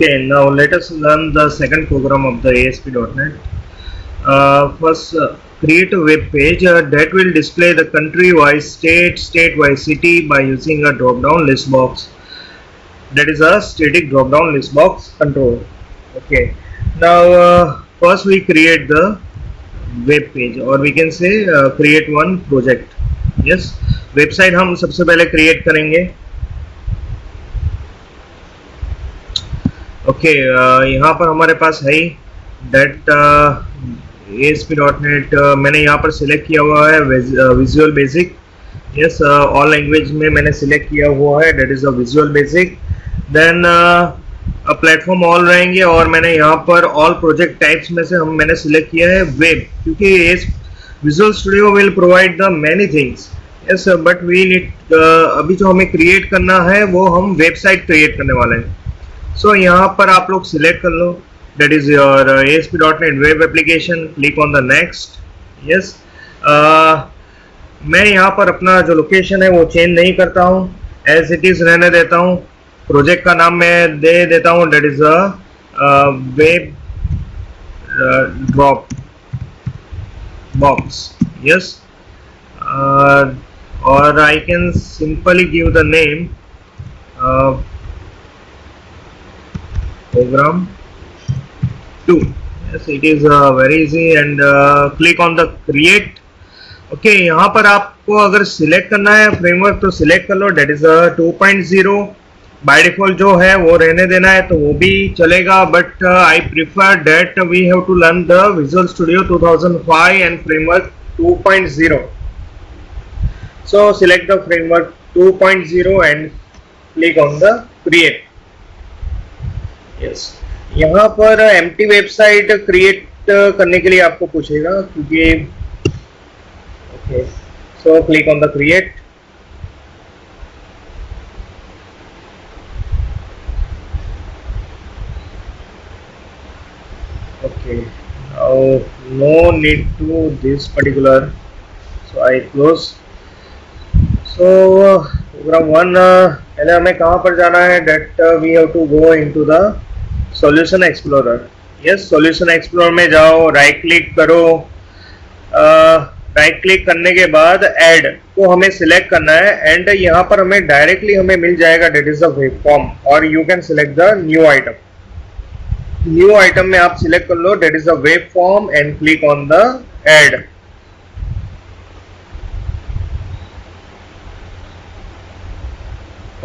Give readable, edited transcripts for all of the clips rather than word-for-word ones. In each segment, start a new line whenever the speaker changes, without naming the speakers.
Okay, now let us learn the second program of the ASP.NET. First, create a web page that will display the country-wise, state-wise city by using a drop-down list box. That is a static drop-down list box control. Okay. Now, first we create the web page, or we can say create one project. Yes, website हम सबसे पहले create करेंगे. Okay यहाँ पर हमारे पास है date ASP.NET मैंने यहाँ पर सिलेक्ट किया हुआ है visual basic. Yes, all language में मैंने सिलेक्ट किया हुआ है, that is a visual basic. Then platform all रहेंगे और मैंने यहाँ पर ऑल प्रोजेक्ट टाइप्स में से मैंने सिलेक्ट किया है वेब, क्योंकि visual studio will provide the many things. Yes, but we need अभी जो हमें क्रिएट करना है वो हम वेबसाइट क्रिएट करने वाले हैं. सो यहाँ पर आप लोग सिलेक्ट कर लो, that is your ASP.NET web application. Click on the next. Yes, मैं यहाँ पर अपना जो लोकेशन है वो चेंज नहीं करता हूँ, एज इट इज रहने देता हूँ. प्रोजेक्ट का नाम मैं दे देता हूँ, that is a web drop box. Yes, और I can simply give the name program 2. Yes, it is very easy and click on the create. Okay, यहाँ पर आपको अगर सिलेक्ट करना है फ्रेमवर्क तो सिलेक्ट कर लो, डेट इज 2.0. बाय डिफॉल्ट जो है वो रहने देना है तो वो भी चलेगा, but I prefer that we have to learn the visual studio 2005 and framework 2.0. So select the framework 2.0 and click on the create. Yes, यहाँ पर एम्प्टी वेबसाइट क्रिएट करने के लिए आपको पूछेगा, क्योंकि okay, so click on the create. Okay, now no need to this particular, so I close. So program 1, पहले हमें कहाँ पर जाना है, that we have to go into the solution explorer. Yes, solution explorer में जाओ, राइट क्लिक करो. Right click करने के बाद ऐड को हमें सिलेक्ट करना है, एंड यहाँ पर हमें डायरेक्टली हमें मिल जाएगा that is the web form, और you can select the new item. New item में आप सिलेक्ट कर लो that is the web form and click on the add.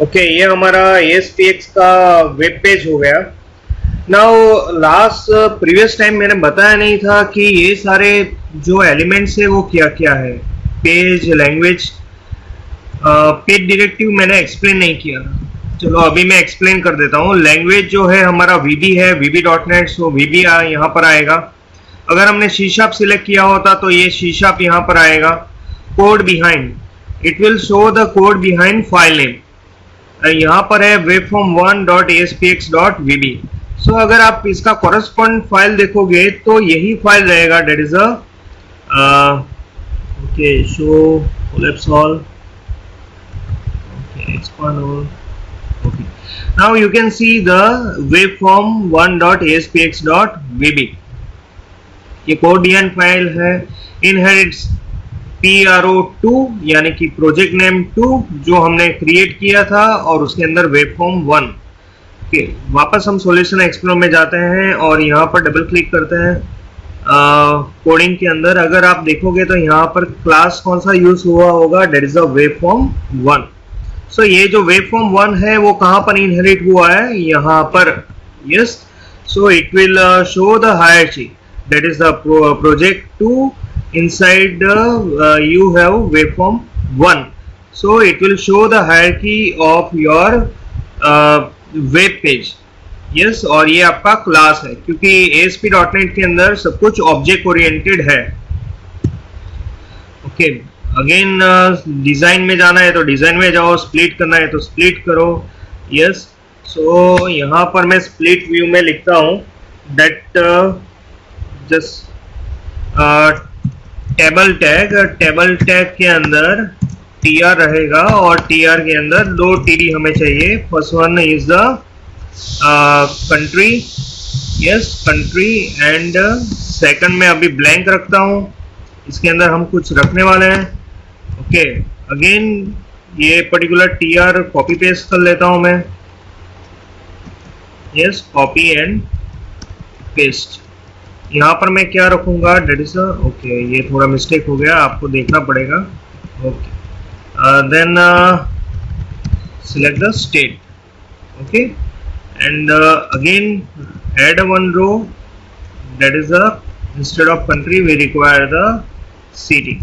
Okay, ये हमारा ASPX का वेब पेज हो गया. नाउ लास्ट प्रीवियस टाइम मैंने बताया नहीं था कि ये सारे जो एलिमेंट्स है वो क्या क्या है. पेज, लैंग्वेज, पेज डायरेक्टिव मैंने एक्सप्लेन नहीं किया. चलो अभी मैं एक्सप्लेन कर देता हूँ. लैंग्वेज जो है हमारा VB है, VB.NET, सो VB यहाँ पर आएगा. अगर हमने C# सिलेक्ट किया होता तो ये C# यहाँ पर आएगा. Code behind, it will show the code behind file name. यहाँ पर है webform1.aspx.vb. सो अगर आप इसका कॉरेस्पॉन्ड फाइल देखोगे तो यही फाइल रहेगा, that is okay, show collapse all, okay, expand all. Okay, now you can see the webform1.aspx.vb. ये कोड बिहाइंड फाइल है. इनहेरिट्स PRO2 यानी कि प्रोजेक्ट नेम 2 जो हमने क्रिएट किया था, और उसके अंदर वेबफॉर्म 1. ओके, वापस हम सॉल्यूशन एक्सप्लोरर में जाते हैं और यहाँ पर डबल क्लिक करते हैं कोडिंग के अंदर. अगर आप देखोगे तो यहाँ पर क्लास कौन सा यूज हुआ होगा, डेट इज अ वेबफॉर्म 1. सो ये जो वेबफॉर्म 1 है वो कहाँ पर इनहेरिट हुआ है, यहाँ पर. Yes, so it will show the hierarchy, that is the project 2. Inside you have waveform 1, so it will show the hierarchy of your web page. Yes, और ये आपका क्लास है, क्योंकि ASP.NET के अंदर सब कुछ ऑब्जेक्ट ओरिएंटेड है. ओके, अगेन डिजाइन में जाना है तो डिजाइन में जाओ, स्प्लिट करना है तो स्प्लिट करो. यस, सो यहाँ पर मैं स्प्लिट व्यू में लिखता हूँ डेट जस्ट टेबल टैग के अंदर TR रहेगा, और TR के अंदर 2 TD हमें चाहिए. First one is the country, yes country, and second में अभी ब्लैंक रखता हूँ, इसके अंदर हम कुछ रखने वाले हैं। ओके, अगेन ये पर्टिकुलर tr कॉपी पेस्ट कर लेता हूँ मैं, यस कॉपी एंड पेस्ट। यहाँ पर मैं क्या रखूंगा, डेट इज ओके, ये थोड़ा मिस्टेक हो गया, आपको देखना पड़ेगा। Okay, then select the state, okay, and again add one row, that is instead of country we require the city।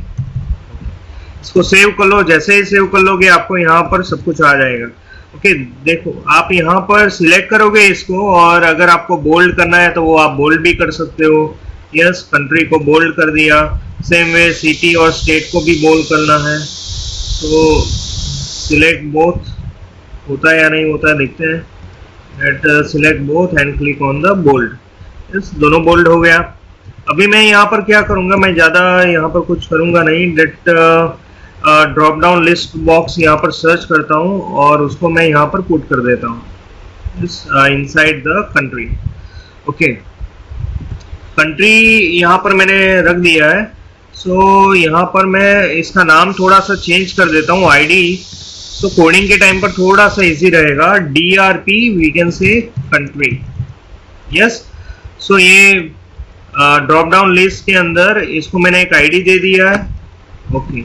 इसको सेव कर लो, जैसे ही सेव कर लोगे आपको यहाँ पर सब कुछ आ जाएगा। ओके, देखो आप यहाँ पर सिलेक्ट करोगे इसको, और अगर आपको बोल्ड करना है तो वो आप बोल्ड भी कर सकते हो। यस, कंट्री को बोल्ड कर दिया, सेम वे सिटी और स्टेट को भी बोल्ड करना है, तो सिलेक्ट बोथ होता है या नहीं होता है देखते हैं। Let select both and click on the bold. Yes, दोनों बोल्ड हो गया। अभी मैं यहाँ पर क्या करूँगा, मैं ज़्यादा यहाँ पर कुछ करूँगा नहीं, let drop down list box यहाँ पर सर्च करता हूँ और उसको मैं यहाँ पर पुट कर देता हूँ inside the country. Okay, country यहाँ पर मैंने रख दिया है। सो यहाँ पर मैं इसका नाम थोड़ा सा चेंज कर देता हूँ, आईडी, तो कोडिंग के टाइम पर थोड़ा सा इजी रहेगा। DRP we can say country. Yes, so ये ड्रॉप डाउन लिस्ट के अंदर इसको मैंने एक आईडी दे दिया है। ओके,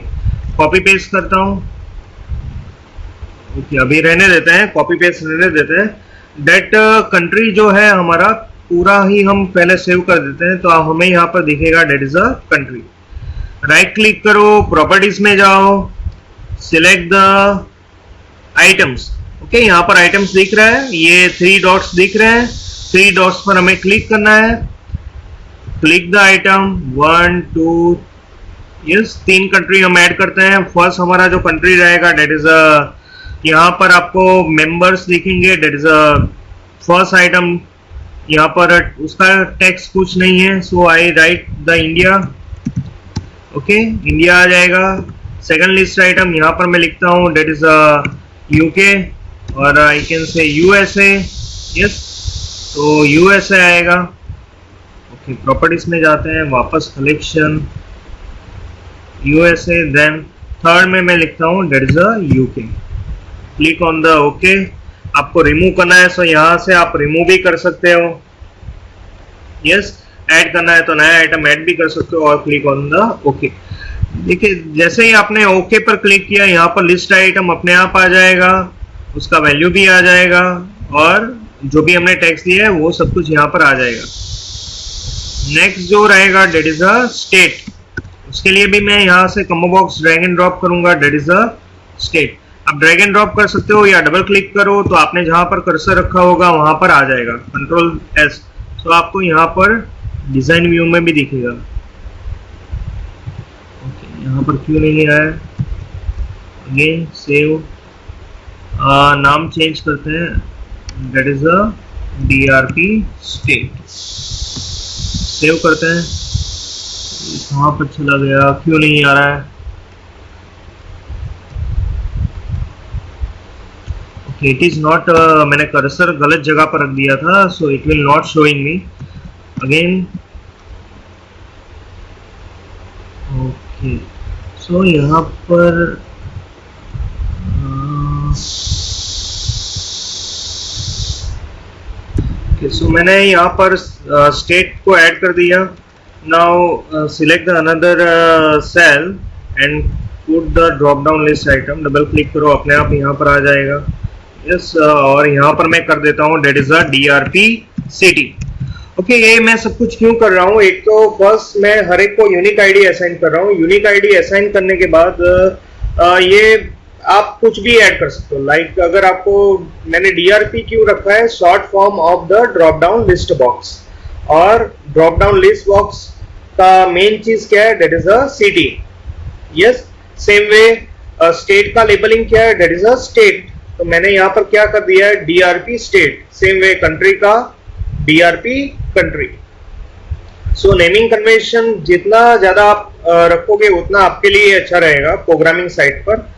कॉपी पेस्ट करता हूँ। ओके, अभी रहने देते हैं, कॉपी पेस्ट रहने देते हैं। दैट कंट्री जो है हमारा पूरा ही हम पहले सेव कर देते हैं, तो हमें यहाँ पर दिखेगा that is a country. Right click करो, प्रॉपर्टीज में जाओ, सिलेक्ट द आइटम्स। ओके, यहाँ पर आइटम्स दिख रहा है, ये 3 डॉट्स दिख रहे हैं, 3 डॉट्स पर हमें क्लिक करना है। Click the item 1 2, yes 3 country हम ऐड करते हैं। फर्स्ट हमारा जो कंट्री रहेगा डेट इज यहाँ पर आपको मेंबर्स दिखेंगे, डेट इज फर्स्ट आइटम। यहाँ पर उसका टेक्स्ट कुछ नहीं है, so I write the India. Okay, India आ जाएगा। सेकंड लिस्ट आइटम यहाँ पर मैं लिखता हूँ डेट इज यूके, और I can say USA. Yes, तो यूएसए आएगा। ओके, प्रॉपर्टीज में जाते हैं, वापस कलेक्शन यूएसए, देन थर्ड में मैं लिखता हूँ that is UK. Click on the okay. आपको रिमूव करना है सो यहाँ से आप रिमूव भी कर सकते हो। यस, ऐड करना है तो नया आइटम ऐड भी कर सकते हो, और क्लिक ऑन द ओके। देखिए, जैसे ही आपने ओके पर क्लिक किया, यहाँ पर लिस्ट आइटम अपने आप आ जाएगा, उसका वैल्यू भी आ जाएगा, और जो भी हमने टैक्स दिया है वो सब कुछ यहाँ पर आ जाएगा। नेक्स्ट जो रहेगा डेट इज अ स्टेट, उसके लिए भी मैं यहाँ से combo box drag and drop करूंगा, डेट इज अ स्टेट। आप ड्रैग एंड ड्रॉप कर सकते हो या डबल क्लिक करो तो आपने जहां पर कर्सर रखा होगा वहां पर आ जाएगा, कंट्रोल एस, तो आपको यहाँ पर डिजाइन व्यू में भी दिखेगा। ओके, यहाँ पर क्यों नहीं आया, अगेन सेव, नाम चेंज करते हैं, that is a DRP state. Save करते हैं, कहाँ पर चला गया, क्यों नहीं आ रहा है। ओके, इट इज नॉट, मैंने कर्सर गलत जगह पर रख दिया था, so it will not showing me again. Okay, so यहाँ पर ओके, सो मैंने यहाँ पर स्टेट को ऐड कर दिया। Now select the another cell and put the drop down list item. Double click करो, अपने आप यहाँ पर आ जाएगा। यस, और यहाँ पर मैं कर देता हूँ that is a DRP city. Okay, ये मैं सब कुछ क्यों कर रहा हूँ, एक तो फर्स्ट मैं हर एक को यूनिक आईडी असाइन कर रहा हूँ। यूनिक आईडी असाइन करने के बाद ये आप कुछ भी ऐड कर सकते हो। लाइक अगर आपको, मैंने DRP क्यों रखा है, short form of the drop down list box, और ड्रॉप डाउन लिस्ट बॉक्स का मेन चीज क्या है, that is a city. Yes, same way state का लेबलिंग क्या है, डेट इज अ स्टेट, तो मैंने यहाँ पर क्या कर दिया है, DRP state. Same way country का DRP कंट्री। सो नेमिंग कन्वेंशन जितना ज्यादा आप रखोगे उतना आपके लिए अच्छा रहेगा प्रोग्रामिंग साइट पर।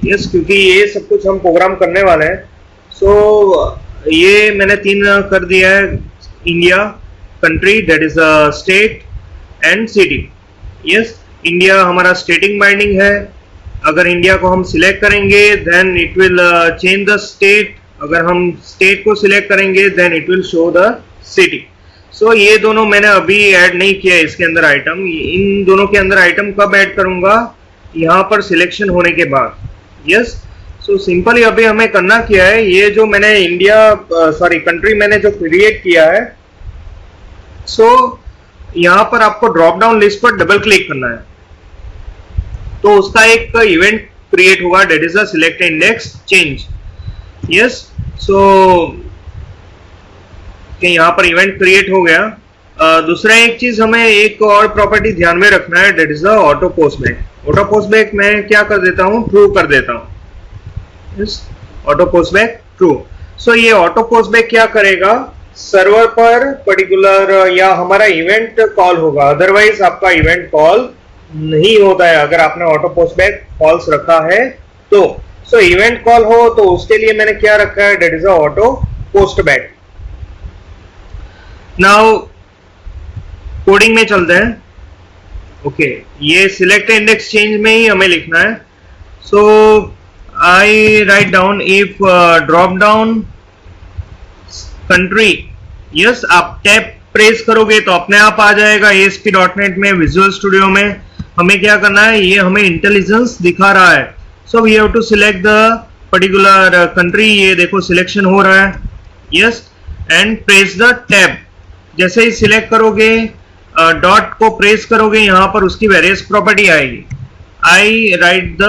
यस, क्योंकि ये सब कुछ हम प्रोग्राम करने वाले हैं। सो ये मैंने 3 कर दिया है, India, country that is a state and city. Yes, India हमारा स्टेटिंग बाइंडिंग है। अगर इंडिया को हम सिलेक्ट करेंगे then it will change the state, अगर हम स्टेट को सिलेक्ट करेंगे then it will show the city. So ये दोनों मैंने अभी ऐड नहीं किया है इसके अंदर आइटम। इन दोनों के अंदर आइटम कब ऐड करूंगा, यहाँ पर सिलेक्शन होने के बाद। यस, सो सिंपली अभी हमें करना क्या है, ये जो मैंने कंट्री मैंने जो क्रिएट किया है, सो यहाँ पर आपको ड्रॉप डाउन लिस्ट पर डबल क्लिक करना है, तो उसका एक इवेंट क्रिएट होगा that is a select index change. Yes, so यहाँ पर इवेंट क्रिएट हो गया। दूसरा एक चीज हमें एक और प्रॉपर्टी ध्यान में रखना है that is the auto post back. Auto post back मैं क्या कर देता हूँ, ट्रू कर देता हूँ। Yes, auto post back true. So ये ऑटो पोस्ट बैक क्या करेगा, सर्वर पर पर्टिकुलर या हमारा इवेंट कॉल होगा, अदरवाइज आपका इवेंट कॉल नहीं होता है अगर आपने ऑटो पोस्ट बैक फॉल्स रखा है तो। सो इवेंट कॉल हो तो उसके लिए मैंने क्या रखा है, that is a auto post back. Now coding में चलते हैं। ओके, ये सिलेक्ट इंडेक्स चेंज में ही हमें लिखना है। So I write down if drop down country. Yes, आप टैब प्रेस करोगे तो अपने आप आ जाएगा ASP.NET में, विजुअल स्टूडियो में। हमें क्या करना है, ये हमें इंटेलिजेंस दिखा रहा है। So we have to select the particular country. ये देखो सिलेक्शन हो रहा है। Yes, and press the tab. जैसे ही सिलेक्ट करोगे, डॉट को प्रेस करोगे, यहाँ पर उसकी वेरियस प्रॉपर्टी आएगी। आई राइट द